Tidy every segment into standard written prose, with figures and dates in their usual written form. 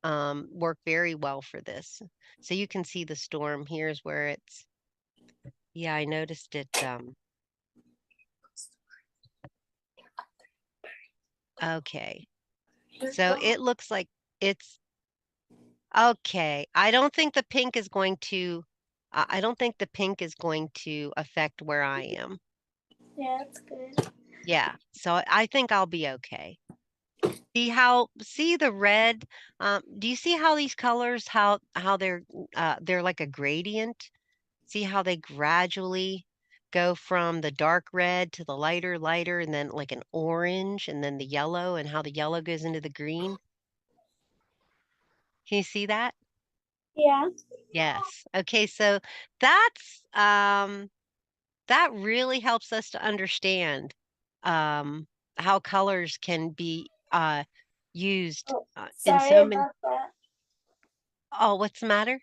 work very well for this. So you can see the storm. Here's where it's, yeah, I noticed it. Okay. So it looks like it's okay. I don't think the pink is going to, I don't think the pink is going to affect where I am. Yeah, that's good. Yeah. So I think I'll be okay. See the red? Do you see how these colors, how they're like a gradient? See how they gradually go from the dark red to the lighter, and then like an orange, and then the yellow, and how the yellow goes into the green? Can you see that? Yeah. Yes. Okay, so that's that really helps us to understand um how colors can be used Oh, in sorry so many. about that. Oh, what's the matter?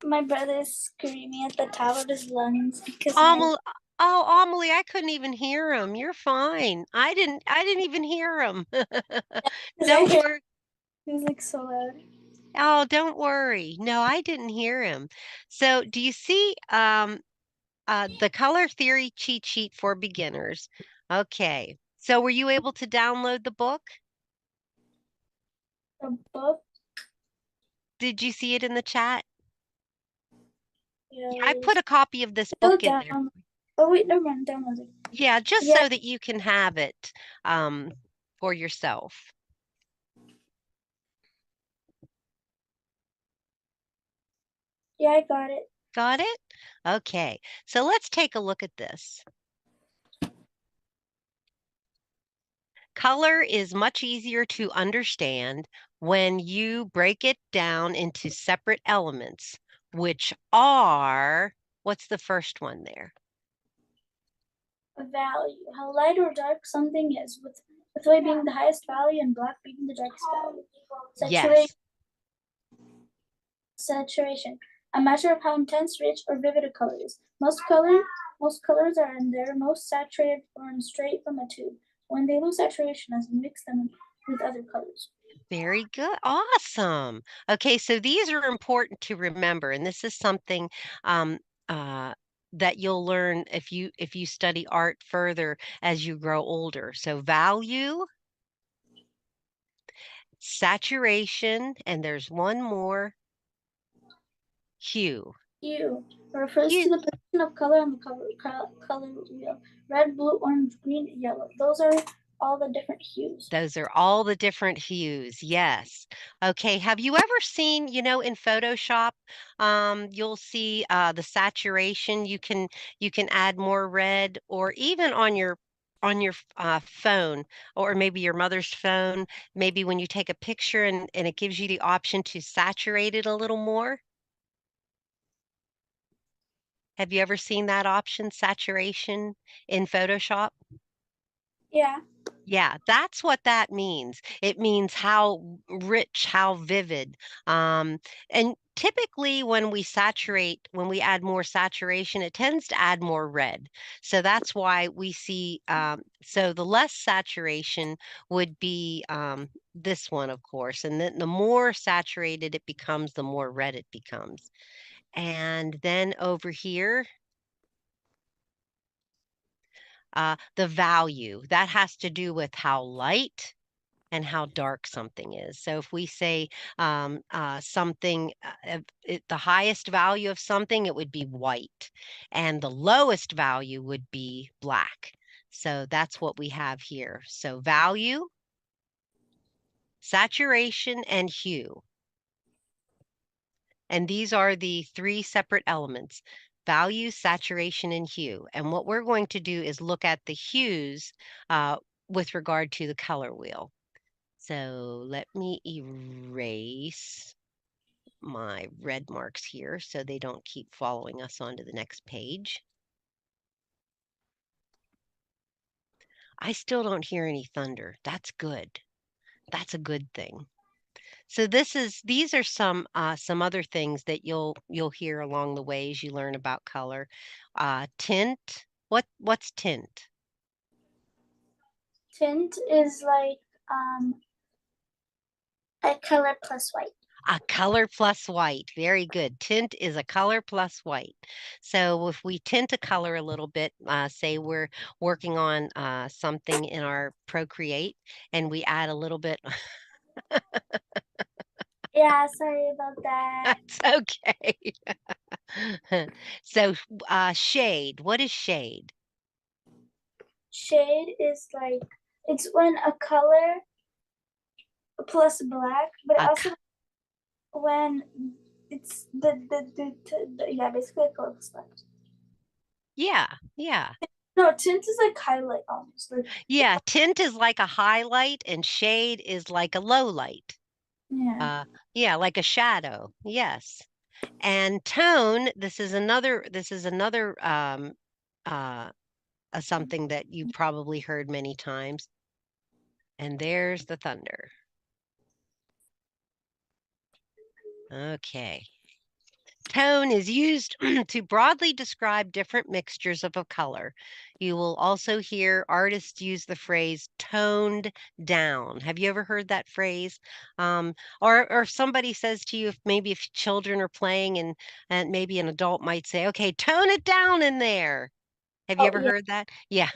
My brother is screaming at the top of his lungs because my Amelie, oh, Amelie, I couldn't even hear him. You're fine. I didn't even hear him. because I Don't heard worry. he was like so loud. Oh, don't worry. No, I didn't hear him. So, do you see the color theory cheat sheet for beginners? Okay. So, were you able to download the book? The book Did you see it in the chat? I put is a copy of this still book in there. down. Oh wait, never mind, downloaded. Yeah, just Yeah, so that you can have it um, for yourself. yeah, I got it. Got it? Okay. So let's take a look at this. Color is much easier to understand when you break it down into separate elements, which are, what's the first one there? A value, how light or dark something is, with white being the highest value and black being the darkest value. Saturation, Yes, saturation, a measure of how intense, rich, or vivid a color is. Most colors are in their most saturated form straight from a tube. When they lose saturation, as we mix them with other colors. very good. Awesome. Okay, so these are important to remember, and this is something um, uh, that you'll learn if you study art further as you grow older. So value, saturation, and there's one more, hue. Hue refers to Hue. the position of color on the color wheel. Red, blue, orange, green, yellow. Those are all the different hues. Those are all the different hues. Yes. Okay. Have you ever seen, in Photoshop, you'll see the saturation. You can add more red, or even on your phone, or maybe your mother's phone. Maybe when you take a picture and it gives you the option to saturate it a little more. Have you ever seen that option, saturation, in Photoshop? Yeah. Yeah, that's what that means. It means how rich, how vivid. And typically, when we add more saturation, it tends to add more red. So that's why we see, so the less saturation would be this one, of course. And then the more saturated it becomes, the more red it becomes. And then over here, the value that has to do with how light and how dark something is. So if we say something, the highest value of something, it would be white, and the lowest value would be black. So that's what we have here. So value, saturation, and hue. And these are the three separate elements: value, saturation, and hue. And what we're going to do is look at the hues with regard to the color wheel. So let me erase my red marks here so they don't keep following us onto the next page. I still don't hear any thunder. That's good. That's a good thing. So these are some other things that you'll hear along the way as you learn about color. Tint. What's tint? Tint is like A color plus white. A color plus white. Very good. Tint is a color plus white. So if we tint a color a little bit, say we're working on something in our Procreate and we add a little bit, Yeah, sorry about that. that's okay. So shade. What is shade? Shade is like it's when a color plus black, but A, also when it's the yeah, basically a color plus black. yeah, yeah. No, tint is like highlight almost. Like Yeah, tint is like a highlight and shade is like a low light. yeah. Uh, yeah, like a shadow. Yes. And tone, this is another uh something that you've probably heard many times. And there's the thunder. Okay. Tone is used to broadly describe different mixtures of a color. You will also hear artists use the phrase toned down. Have you ever heard that phrase? Or if somebody says to you, if children are playing and maybe an adult might say, okay, tone it down in there. Have you Oh ever yeah. heard that? Yeah.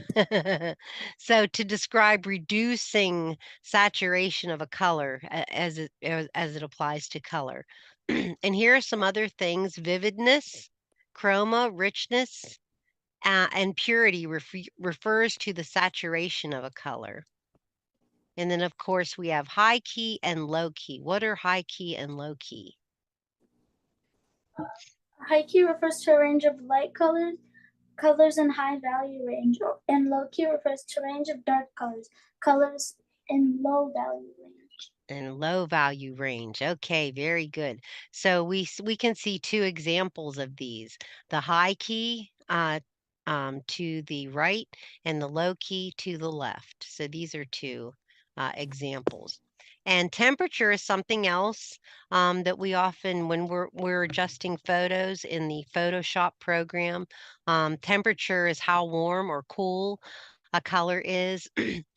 So to describe reducing saturation of a color as it applies to color. And here are some other things: vividness, chroma, richness, and purity refers to the saturation of a color. And then, of course, we have high key and low key. What are high key and low key? High key refers to a range of light colors in high value range, and low key refers to a range of dark colors in low value range. And low value range. Okay, very good. So we can see two examples of these: the high key to the right and the low key to the left. So these are two examples. And temperature is something else that we often, when we're adjusting photos in the Photoshop program, temperature is how warm or cool a color is,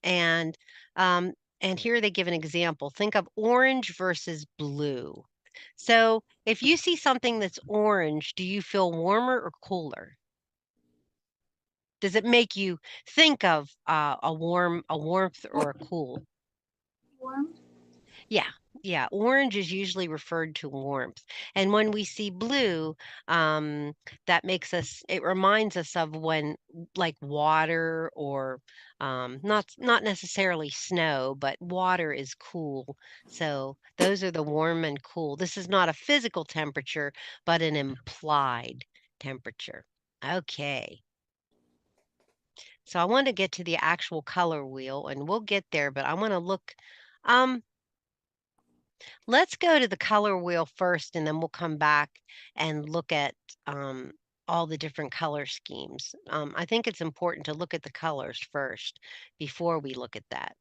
and um, and here they give an example. Think of orange versus blue. So if you see something that's orange, do you feel warmer or cooler? Does it make you think of a warmth or a cool? Warm. Yeah, yeah. Orange is usually referred to warmth. And when we see blue, um, it reminds us of when like water or not necessarily snow, but water is cool. So those are the warm and cool. This is not a physical temperature, but an implied temperature. Okay. So I want to get to the actual color wheel and we'll get there, but I want to look. Um, Let's go to the color wheel first, and then we'll come back and look at all the different color schemes. I think it's important to look at the colors first before we look at that.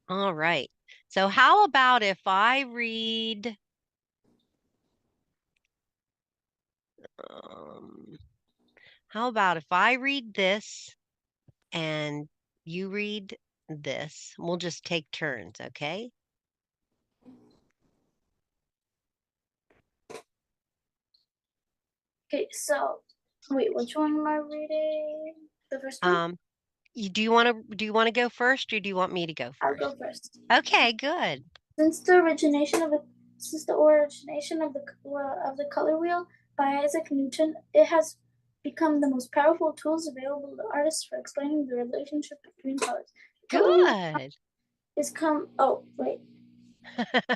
All right. So how about if I read, um, how about if I read this and you read this? We'll just take turns, okay? Okay, so wait, which one am I reading? The first one? Um, do you want to go first or do you want me to go I'll go first? first. Okay, good. Since the origination of the since the origination of the color wheel by Isaac Newton, it has become the most powerful tools available to artists for explaining the relationship between colors. The color wheel Good. is come. Oh wait,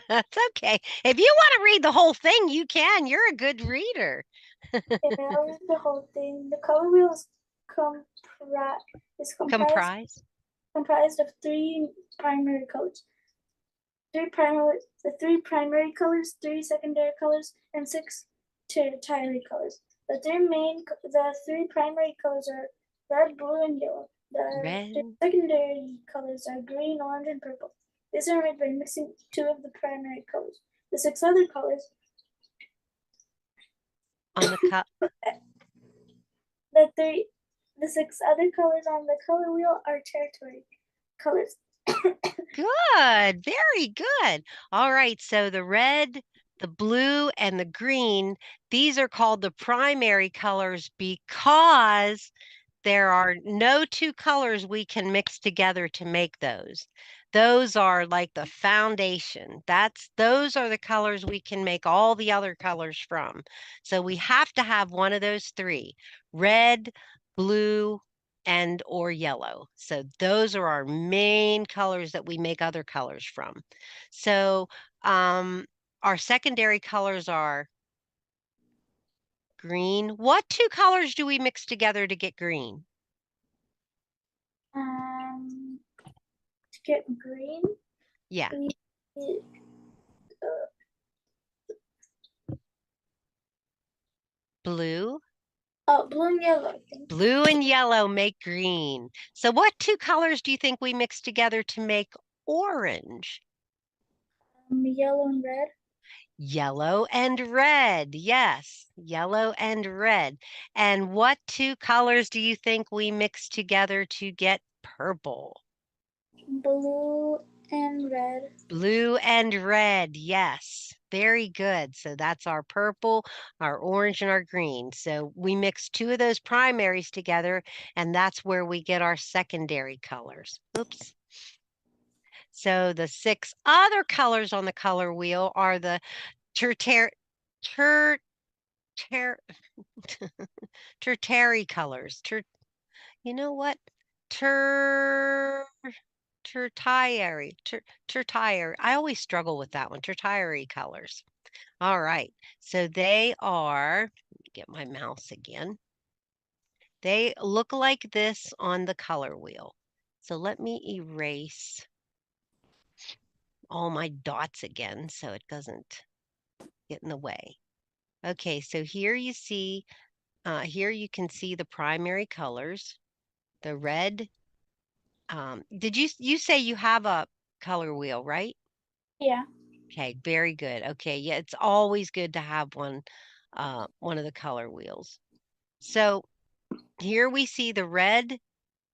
That's okay. If you wanna read the whole thing, you can. You're a good reader. yeah, I'll read the whole thing. The color wheel is is Comprise. comprised of three primary colors. The three primary colors, three secondary colors, and six tertiary colors. The three primary colors are red, blue, and yellow. The Red secondary colors are green, orange, and purple. These are made by mixing two of the primary colors. The six other colors, on the cup. the three, the six other colors on the color wheel are territory colors. Good, very good. All right, so the red, the blue, and the green, these are called the primary colors because there are no two colors we can mix together to make those. Those are like the foundation. Those are the colors we can make all the other colors from. So we have to have one of those three: red, blue, and or yellow. So those are our main colors that we make other colors from. So um, our secondary colors are green. What two colors do we mix together to get green? To get green, Yeah. we Blue, blue and yellow, I think. blue and yellow make green. So what two colors do you think we mix together to make orange? Yellow and red. Yellow and red. Yes, yellow and red. And what two colors do you think we mix together to get purple? Blue and red. Blue and red. Yes, very good. So that's our purple, our orange, and our green. So we mix two of those primaries together, and that's where we get our secondary colors. Oops. So the six other colors on the color wheel are the tertiary ter, ter, tertiary colors. You know what? Ter tertiary. Tertiary. I always struggle with that one. Tertiary colors. All right. So they are, let me get my mouse again. They look like this on the color wheel. So let me erase all my dots again so it doesn't get in the way. Okay, so here you can see the primary colors. The red, did you say you have a color wheel, right? Yeah. Okay, very good. Okay, yeah, it's always good to have one of the color wheels. So here we see the red,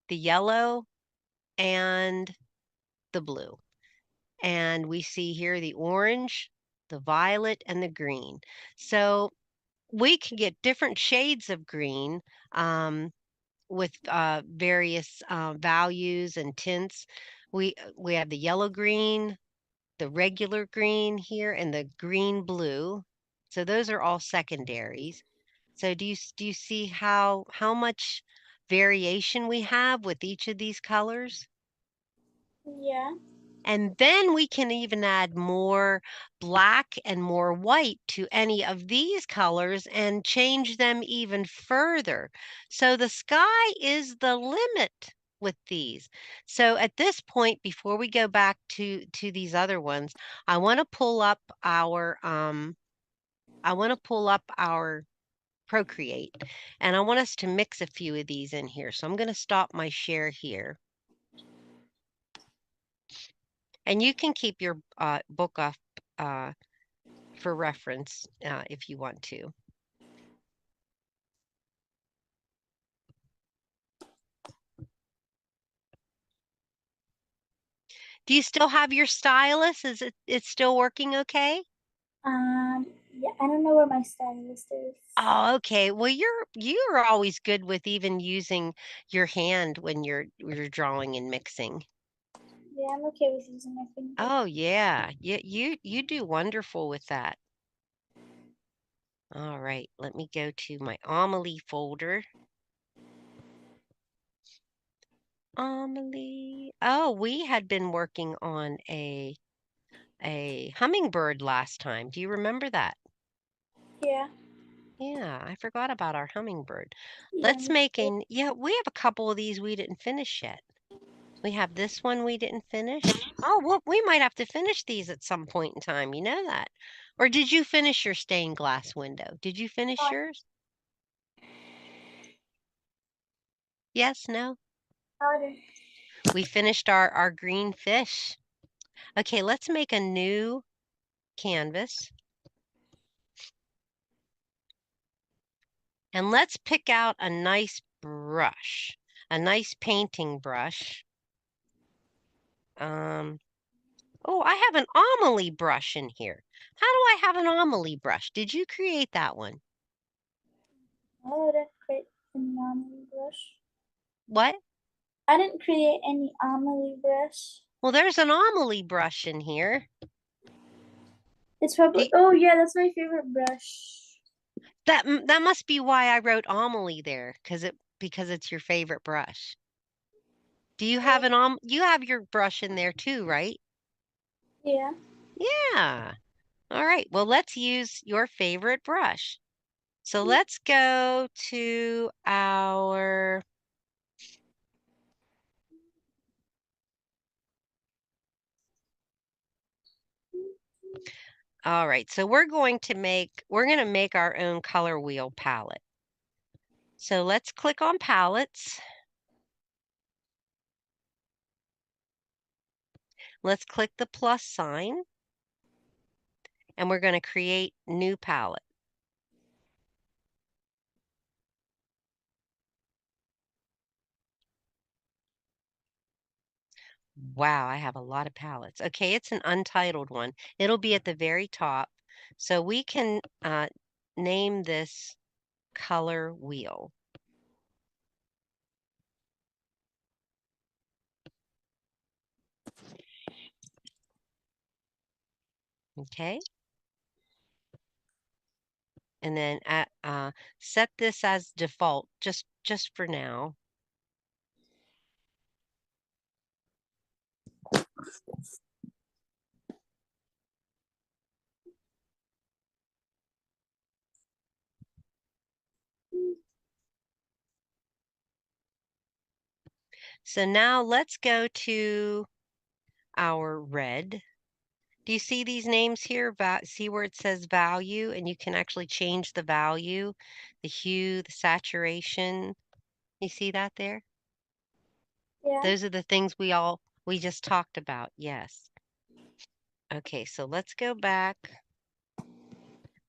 the yellow, and the blue. And we see here the orange, the violet, and the green. So we can get different shades of green with various values and tints. We have the yellow green, the regular green here, and the green blue. So those are all secondaries. So do you see how much variation we have with each of these colors? Yeah. And then we can even add more black and more white to any of these colors and change them even further. So the sky is the limit with these. So at this point, before we go back to these other ones, I want to pull up our Procreate, and I want us to mix a few of these in here. So I'm going to stop my share here. And you can keep your book up uh, for reference if you want to. Do you still have your stylus? Is it's still working okay? Yeah, I don't know where my stylist is. Oh, okay. Well, you're always good with even using your hand when you're drawing and mixing. Yeah, I'm okay with using my finger. Oh yeah. You do wonderful with that. All right, let me go to my Amelie folder. Amelie. Oh, we had been working on a hummingbird last time. Do you remember that? Yeah. Yeah, I forgot about our hummingbird. Yeah, Let's me make too. yeah, we have a couple of these we didn't finish yet. We have this one we didn't finish. Oh, well, we might have to finish these at some point in time. You know that. Or did you finish your stained glass window? Did you finish Oh, yours? Yes, no? I We finished our green fish. Okay, let's make a new canvas. And let's pick out a nice brush, a nice painting brush. Oh, I have an Amelie brush in here. How do I have an Amelie brush? Did you create that one? I didn't create any Amelie brush. What? I didn't create any Amelie brush. Well, there's an Amelie brush in here. It's probably, oh yeah, that's my favorite brush. That must be why I wrote Amelie there, because it's your favorite brush. Do you have you have your brush in there too, right? Yeah. Yeah. All right. Well, let's use your favorite brush. So let's go to our All right. So we're going to make our own color wheel palette. So let's click on palettes. Let's click the plus sign and we're going to create new palette. Wow, I have a lot of palettes. Okay, it's an untitled one. It'll be at the very top. So we can name this color wheel. Okay. And then set this as default just for now. So now let's go to our red. Do you see these names here? See where it says value, and you can actually change the value, the hue, the saturation. You see that there? Yeah. Those are the things we just talked about. Yes. Okay, so let's go back.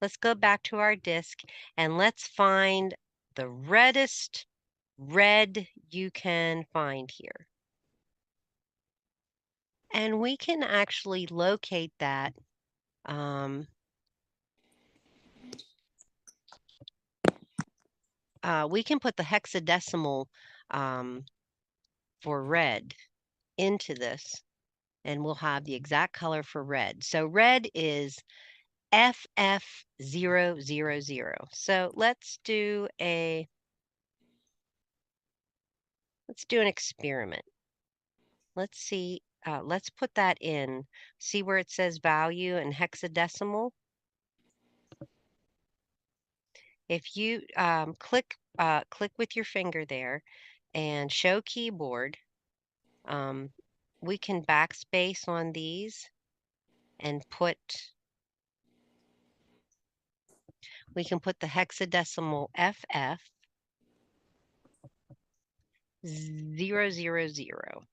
Let's go back to our disk and let's find the reddest red you can find here. And we can actually locate that. We can put the hexadecimal for red into this, and we'll have the exact color for red. So red is FF000. So let's do an experiment. Let's see. Let's put that in. See where it says value and hexadecimal. If you click with your finger there and show keyboard, um, we can backspace on these and we can put the hexadecimal FF 000.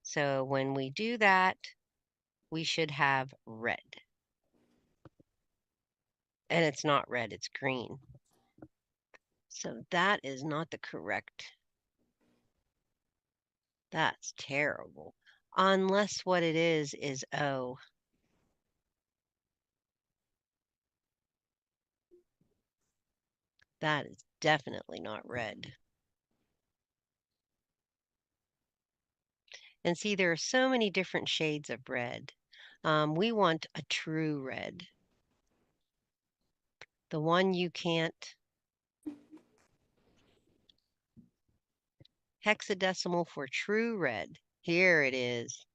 So when we do that, we should have red. And it's not red, it's green. So that is not the correct. That's terrible. Unless what it is O. That is definitely not red. And see, there are so many different shades of red. We want a true red. The one you can't. Hexadecimal for true red. Here it is.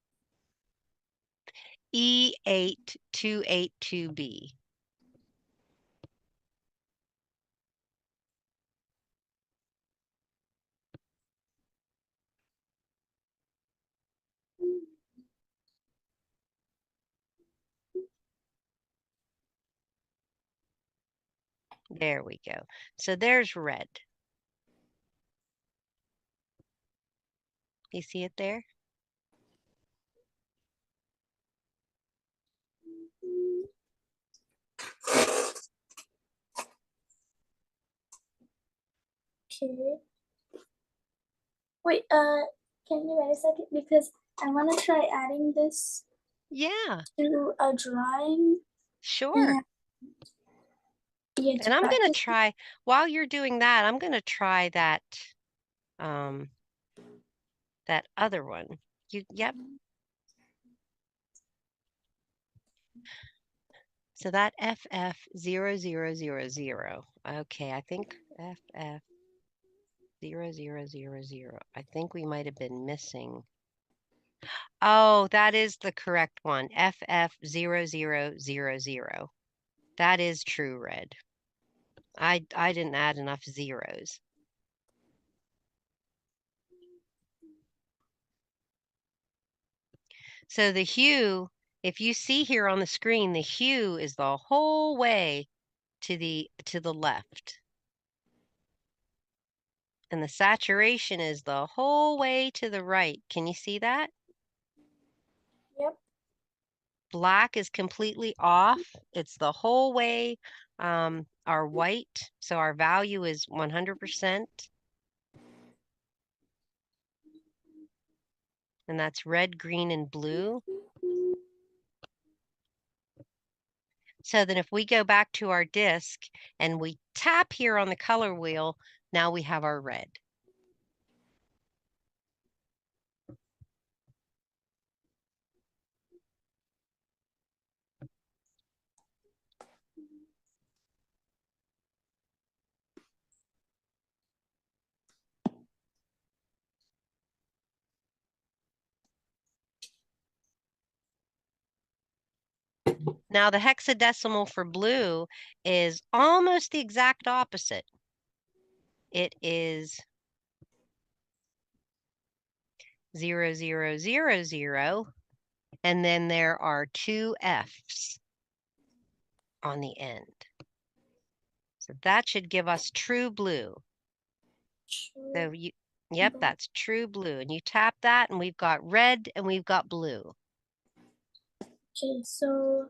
E8282B. There we go. So there's red. You see it there? Okay. Wait, Can you wait a second? Because I want to try adding this Yeah, to a drawing sure. and yeah, to And I'm gonna practice. try, while you're doing that, I'm gonna try um, that other one. Yep. So that FF0000. Okay, I think FF0000. I think we might have been missing. Oh, that is the correct one. FF0000. That is true red. I didn't add enough zeros. So the hue, if you see here on the screen, the hue is the whole way to the left. And the saturation is the whole way to the right. Can you see that? Yep. Black is completely off. It's the whole way our white. So our value is 100%. And that's red, green, and blue. So then if we go back to our disk and we tap here on the color wheel, now we have our red. Now the hexadecimal for blue is almost the exact opposite. It is 0000, and then there are two F's on the end. So that should give us true blue. So yep, that's true blue. And you tap that and we've got red and we've got blue. Okay, so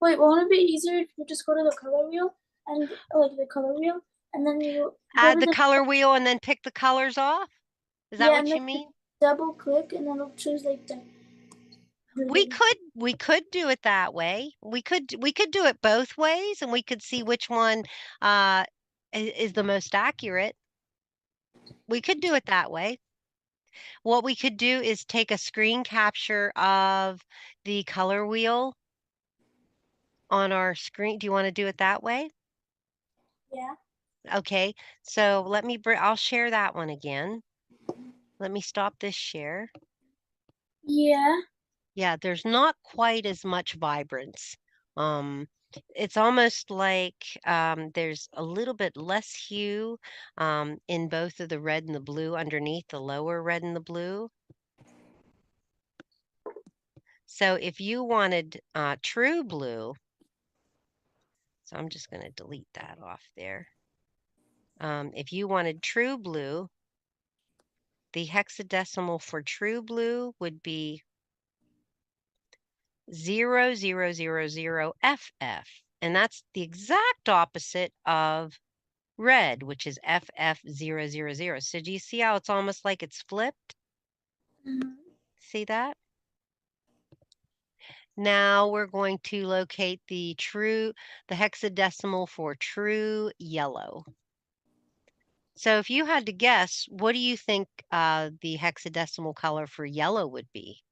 wait, won't it be easier if you just go to the color wheel and like the color wheel and then you go Add to the the color wheel and then pick the colors off? Is that yeah, and what then you you mean? double click and then it'll choose like the We could do it that way. We could do it both ways and we could see which one uh is the most accurate. We could do it that way. What we could do is take a screen capture of the color wheel on our screen. Do you want to do it that way? yeah. Okay. So I'll share that one again. Let me stop this share. Yeah. Yeah, there's not quite as much vibrance. Um, it's almost like there's a little bit less hue in both of the red and the blue underneath the lower red and the blue. So if you wanted true blue, so I'm just going to delete that off there. If you wanted true blue, the hexadecimal for true blue would be 0000FF. And that's the exact opposite of red, which is FF000. So do you see how it's almost like it's flipped? Mhm. See that? Now we're going to locate the hexadecimal for true yellow. So if you had to guess, what do you think the hexadecimal color for yellow would be?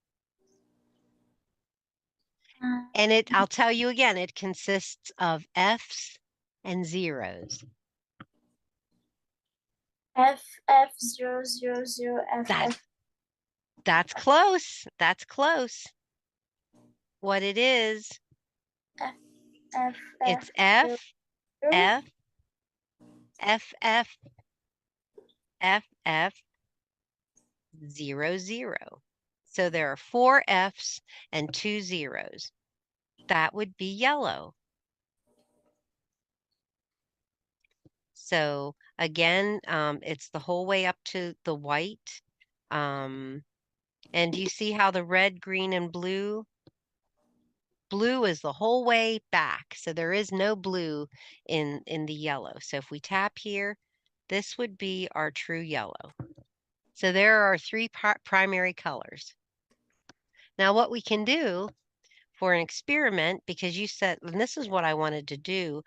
Uh, And I'll tell you again, it consists of F's and zeros. That, FF0000FF. that's close. That's close. What it is, F F F it's F, zero. F, F, F, F, F, 00. So there are four F's and two zeros. That would be yellow. So again, it's the whole way up to the white. And do you see how the red, green, and blue? Blue is the whole way back. So there is no blue in the yellow. So if we tap here, This would be our true yellow. So there are three primary colors. Now what we can do for an experiment, because you said, and this is what I wanted to do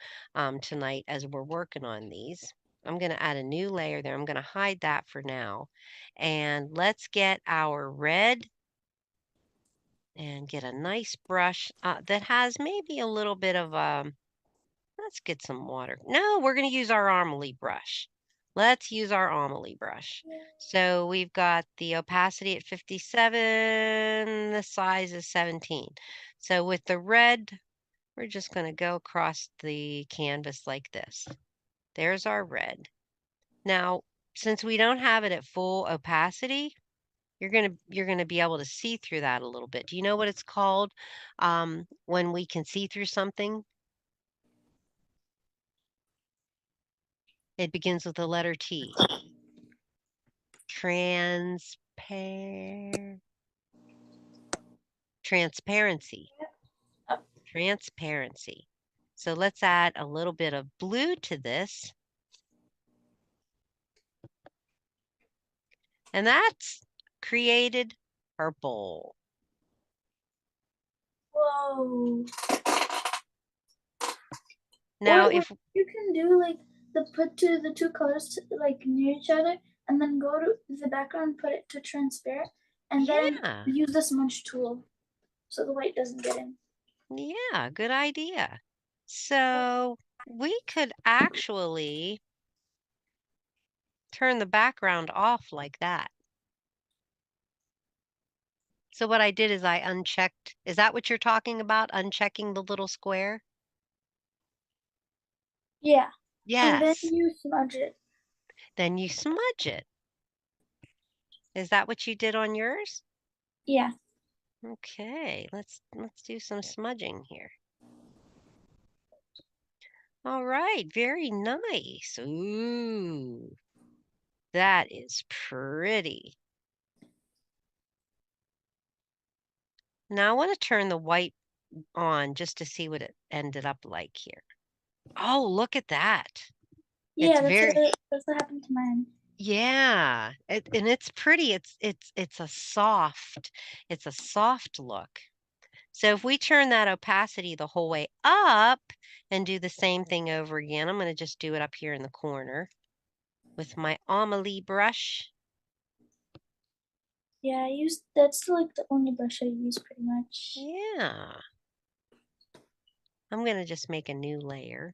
tonight as we're working on these. I'm going to add a new layer there. I'm going to hide that for now. And let's get our red and get a nice brush that has maybe a little bit of, let's get some water. No, we're going to use our Amelie brush. Let's use our Amelie brush. So we've got the opacity at 57, the size is 17. So with the red, we're just going to go across the canvas like this. There's our red. Now, since we don't have it at full opacity, you're gonna be able to see through that a little bit. Do you know what it's called when we can see through something? It begins with the letter T. Transparency. Oh, Transparency. So let's add a little bit of blue to this. And that's created purple. whoa. Now, Or what if you can do, like, put the two colors like near each other, and then go to the background, put it to transparent, and then yeah, use the smudge tool so the white doesn't get in. yeah, good idea. So we could actually turn the background off like that. So what I did is I unchecked. Is that what you're talking about? Unchecking the little square? Yeah, and then Yes. you smudge it. Then you smudge it. Is that what you did on yours? Yeah. Okay, let's do some smudging here. All right, very nice. Ooh, that is pretty. Now I want to turn the white on just to see what it ended up like here. Oh, look at that. It's Yeah, very, that's what happened to mine. yeah, and it's pretty. It's a soft look. So if we turn that opacity the whole way up and do the same thing over again, I'm going to just do it up here in the corner with my Amelie brush. Yeah, I used that's like the only brush I use pretty much. Yeah, I'm going to just make a new layer.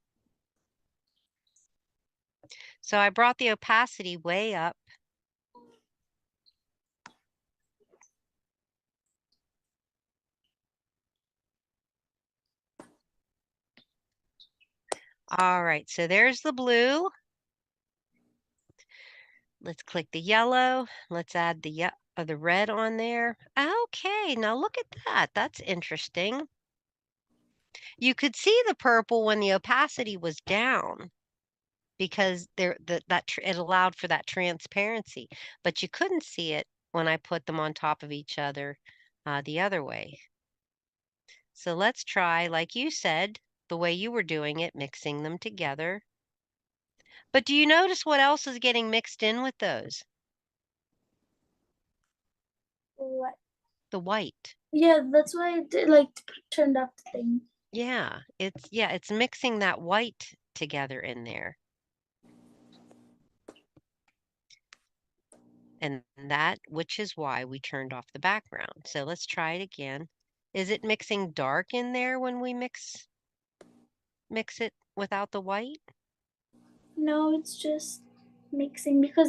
So I brought the opacity way up. All right, so there's the blue. Let's click the yellow. Let's add the red on there. Okay, now look at that. That's interesting. You could see the purple when the opacity was down because it allowed for that transparency, but you couldn't see it when I put them on top of each other the other way. So let's try, like you said, the way you were doing it, mixing them together. But do you notice what else is getting mixed in with those? What? The white. Yeah, that's why I did, like, turned off the thing. It's mixing that white together in there. And which is why we turned off the background. So let's try it again. Is it mixing dark in there when we mix it without the white? No, it's just mixing because